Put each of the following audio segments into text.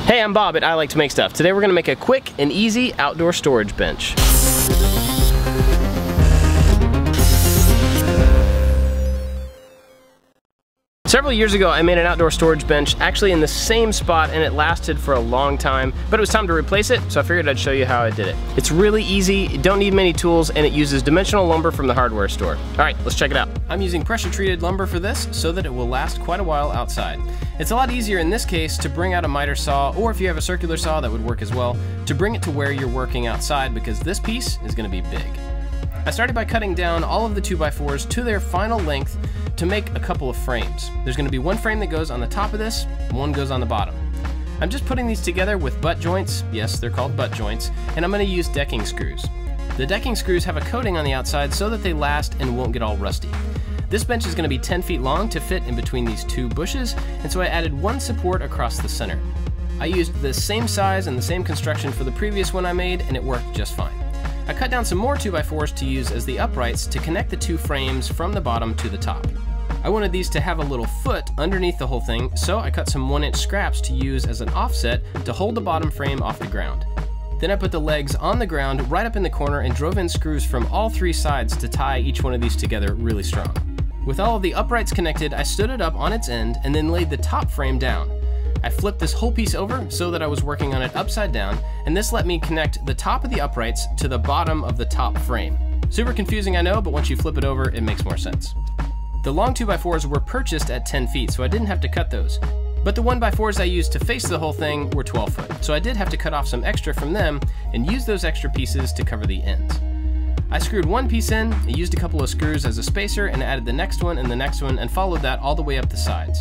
Hey, I'm Bob at ILikeToMakeStuff. Today we're going to make a quick and easy outdoor storage bench. Several years ago, I made an outdoor storage bench actually in the same spot, and it lasted for a long time, but it was time to replace it, so I figured I'd show you how I did it. It's really easy, you don't need many tools, and it uses dimensional lumber from the hardware store. All right, let's check it out. I'm using pressure-treated lumber for this so that it will last quite a while outside. It's a lot easier in this case to bring out a miter saw, or if you have a circular saw, that would work as well, to bring it to where you're working outside because this piece is going to be big. I started by cutting down all of the 2x4s to their final length to make a couple of frames. There's going to be one frame that goes on the top of this, one goes on the bottom. I'm just putting these together with butt joints, yes, they're called butt joints, and I'm going to use decking screws. The decking screws have a coating on the outside so that they last and won't get all rusty. This bench is going to be 10 feet long to fit in between these two bushes, and so I added one support across the center. I used the same size and the same construction for the previous one I made, and it worked just fine. I cut down some more 2x4s to use as the uprights to connect the two frames from the bottom to the top. I wanted these to have a little foot underneath the whole thing, so I cut some 1-inch scraps to use as an offset to hold the bottom frame off the ground. Then I put the legs on the ground right up in the corner and drove in screws from all three sides to tie each one of these together really strong. With all of the uprights connected, I stood it up on its end and then laid the top frame down. I flipped this whole piece over so that I was working on it upside down, and this let me connect the top of the uprights to the bottom of the top frame. Super confusing, I know, but once you flip it over, it makes more sense. The long 2x4s were purchased at 10 feet, so I didn't have to cut those. But the 1x4s I used to face the whole thing were 12 foot, so I did have to cut off some extra from them and use those extra pieces to cover the ends. I screwed one piece in, I used a couple of screws as a spacer, and added the next one and the next one, and followed that all the way up the sides.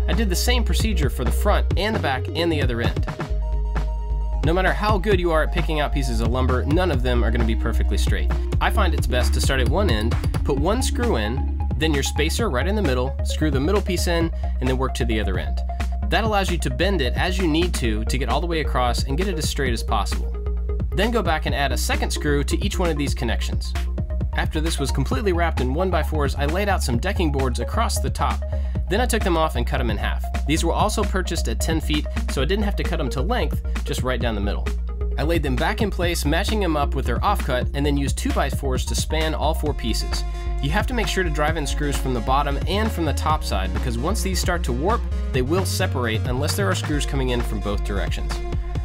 I did the same procedure for the front and the back and the other end. No matter how good you are at picking out pieces of lumber, none of them are going to be perfectly straight. I find it's best to start at one end, put one screw in, then your spacer right in the middle, screw the middle piece in, and then work to the other end. That allows you to bend it as you need to get all the way across and get it as straight as possible. Then go back and add a second screw to each one of these connections. After this was completely wrapped in 1x4s, I laid out some decking boards across the top. Then I took them off and cut them in half. These were also purchased at 10 feet, so I didn't have to cut them to length, just right down the middle. I laid them back in place, matching them up with their offcut, and then used 2x4s to span all four pieces. You have to make sure to drive in screws from the bottom and from the top side, because once these start to warp, they will separate unless there are screws coming in from both directions.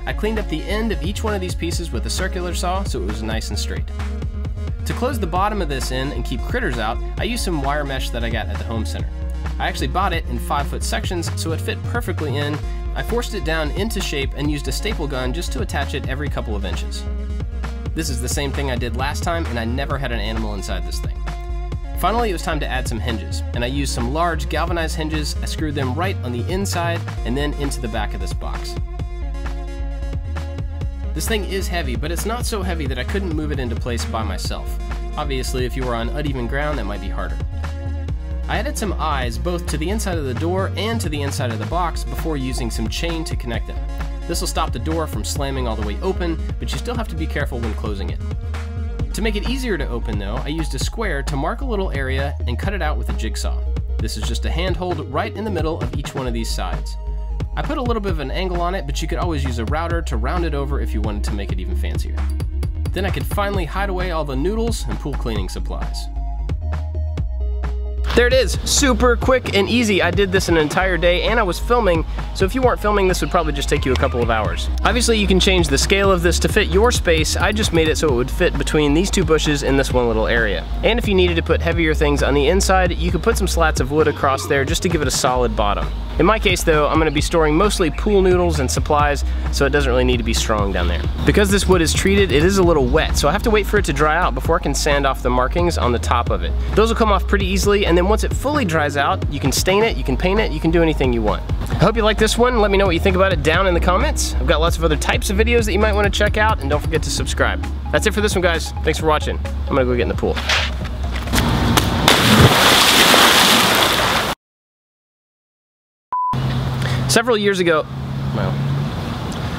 I cleaned up the end of each one of these pieces with a circular saw so it was nice and straight. To close the bottom of this in and keep critters out, I used some wire mesh that I got at the home center. I actually bought it in 5-foot sections so it fit perfectly in. I forced it down into shape and used a staple gun just to attach it every couple of inches. This is the same thing I did last time, and I never had an animal inside this thing. Finally, it was time to add some hinges, and I used some large galvanized hinges. I screwed them right on the inside and then into the back of this box. This thing is heavy, but it's not so heavy that I couldn't move it into place by myself. Obviously, if you were on uneven ground, that might be harder. I added some eyes both to the inside of the door and to the inside of the box before using some chain to connect them. This will stop the door from slamming all the way open, but you still have to be careful when closing it. To make it easier to open though, I used a square to mark a little area and cut it out with a jigsaw. This is just a handhold right in the middle of each one of these sides. I put a little bit of an angle on it, but you could always use a router to round it over if you wanted to make it even fancier. Then I could finally hide away all the noodles and pool cleaning supplies. There it is, super quick and easy. I did this an entire day and I was filming, so if you weren't filming, this would probably just take you a couple of hours. Obviously you can change the scale of this to fit your space. I just made it so it would fit between these two bushes in this one little area. And if you needed to put heavier things on the inside, you could put some slats of wood across there just to give it a solid bottom. In my case though, I'm gonna be storing mostly pool noodles and supplies, so it doesn't really need to be strong down there. Because this wood is treated, it is a little wet, so I have to wait for it to dry out before I can sand off the markings on the top of it. Those will come off pretty easily, and then once it fully dries out, you can stain it, you can paint it, you can do anything you want. I hope you like this one. Let me know what you think about it down in the comments. I've got lots of other types of videos that you might want to check out, and don't forget to subscribe. That's it for this one, guys. Thanks for watching. I'm gonna go get in the pool. Several years ago, well,